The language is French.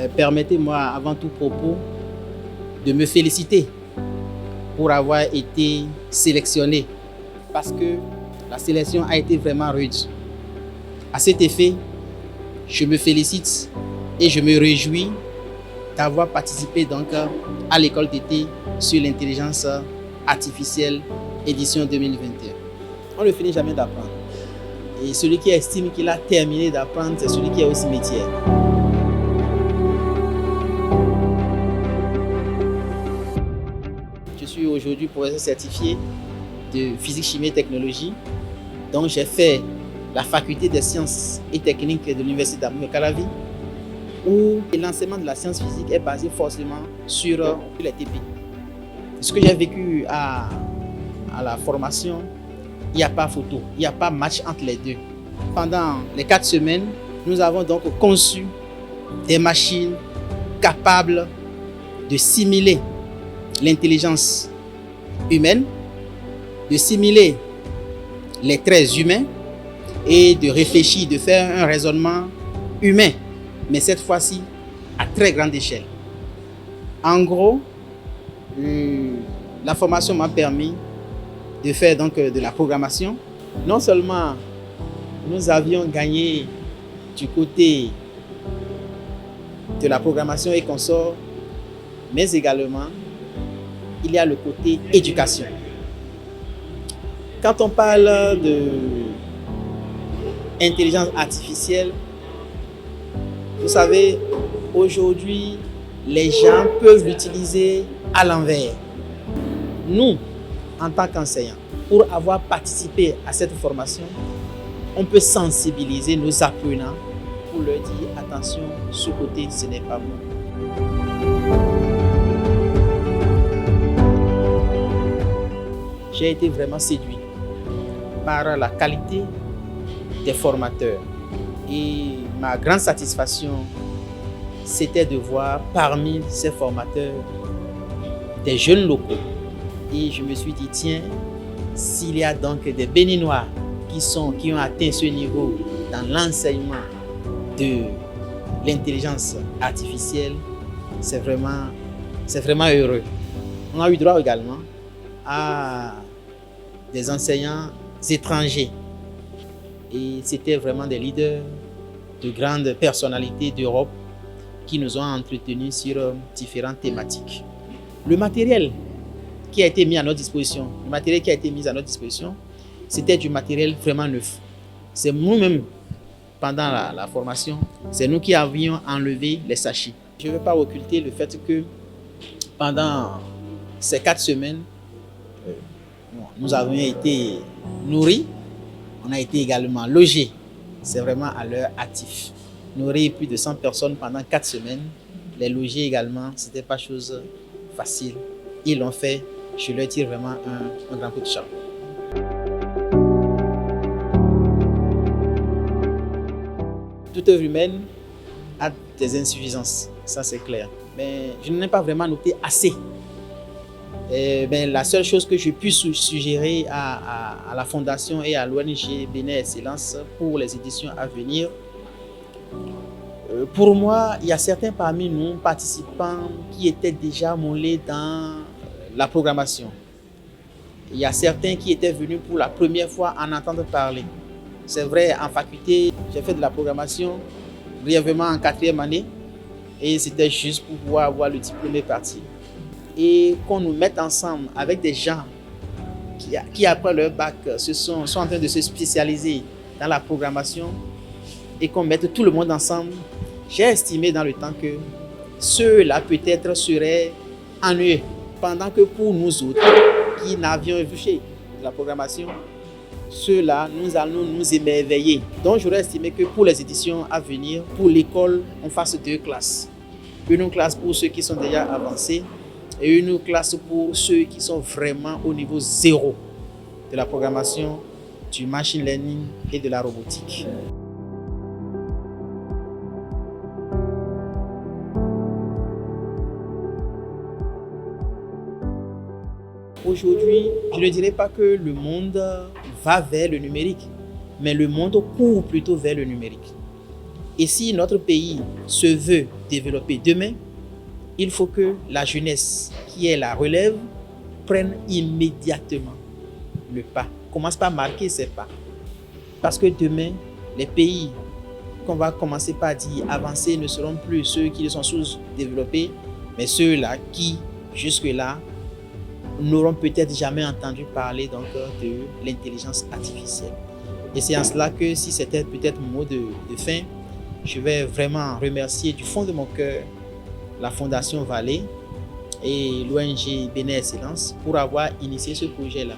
Permettez-moi avant tout propos de me féliciter pour avoir été sélectionné parce que la sélection a été vraiment rude. À cet effet, je me félicite et je me réjouis d'avoir participé donc à l'école d'été sur l'intelligence artificielle édition 2021. On ne finit jamais d'apprendre. Et celui qui estime qu'il a terminé d'apprendre, c'est celui qui est au cimetière. Je suis aujourd'hui professeur certifié de physique, chimie et technologie. Donc j'ai fait la faculté des sciences et techniques de l'université d'Amou Calavi, où l'enseignement de la science physique est basé forcément sur les TP. Ce que j'ai vécu à la formation, il n'y a pas photo, il n'y a pas match entre les deux. Pendant les 4 semaines, nous avons donc conçu des machines capables de simuler l'intelligence humaine, de simuler les traits humains et de réfléchir, de faire un raisonnement humain, mais cette fois-ci à très grande échelle. En gros, la formation m'a permis de faire donc de la programmation. Non seulement nous avions gagné du côté de la programmation et consorts, mais également il y a le côté éducation. Quand on parle de intelligence artificielle, vous savez, aujourd'hui, les gens peuvent l'utiliser à l'envers. Nous, en tant qu'enseignants, pour avoir participé à cette formation, on peut sensibiliser nos apprenants pour leur dire attention, ce côté, ce n'est pas bon. J'ai été vraiment séduit par la qualité des formateurs. Et ma grande satisfaction, c'était de voir parmi ces formateurs des jeunes locaux. Et je me suis dit, tiens, s'il y a donc des Béninois qui ont atteint ce niveau dans l'enseignement de l'intelligence artificielle, c'est vraiment heureux. On a eu droit également à des enseignants étrangers. Et c'était vraiment des leaders de grandes personnalités d'Europe qui nous ont entretenus sur différentes thématiques. Le matériel qui a été mis à notre disposition, c'était du matériel vraiment neuf. C'est nous-mêmes, pendant la formation, c'est nous qui avions enlevé les sachets. Je ne veux pas occulter le fait que pendant ces 4 semaines, nous avons été nourris, on a été également logés. C'est vraiment à leur actif. Nourrir plus de 100 personnes pendant 4 semaines, les loger également, ce n'était pas chose facile. Ils l'ont fait, je leur tire vraiment un grand coup de chapeau. Toute œuvre humaine a des insuffisances, ça c'est clair. Mais je n'en ai pas vraiment noté assez. La seule chose que je puisse suggérer à la Fondation et à l'ONG Bénin Excellence pour les éditions à venir, pour moi, il y a certains parmi nous participants qui étaient déjà mollés dans la programmation. Il y a certains qui étaient venus pour la première fois en entendre parler. C'est vrai, en faculté, j'ai fait de la programmation brièvement en 4e année et c'était juste pour pouvoir avoir le diplôme et partir. Et qu'on nous mette ensemble avec des gens qui après leur bac sont en train de se spécialiser dans la programmation et qu'on mette tout le monde ensemble, j'ai estimé dans le temps que ceux-là peut-être seraient ennuyeux. Pendant que pour nous autres qui n'avions vu de la programmation, ceux-là, nous allons nous émerveiller. Donc j'aurais estimé que pour les éditions à venir, pour l'école, on fasse 2 classes. Une classe pour ceux qui sont déjà avancés et une classe pour ceux qui sont vraiment au niveau 0 de la programmation, du machine learning et de la robotique. Aujourd'hui, je ne dirais pas que le monde va vers le numérique, mais le monde court plutôt vers le numérique. Et si notre pays se veut développer demain, il faut que la jeunesse qui est la relève prenne immédiatement le pas. Commence par marquer ses pas. Parce que demain, les pays qu'on va commencer par dire avancés ne seront plus ceux qui sont sous-développés, mais ceux-là qui, jusque-là, n'auront peut-être jamais entendu parler donc, de l'intelligence artificielle. Et c'est en cela que si c'était peut-être mon mot de fin, je vais vraiment remercier du fond de mon cœur la Fondation Vallée et l'ONG Bénin Excellence pour avoir initié ce projet-là.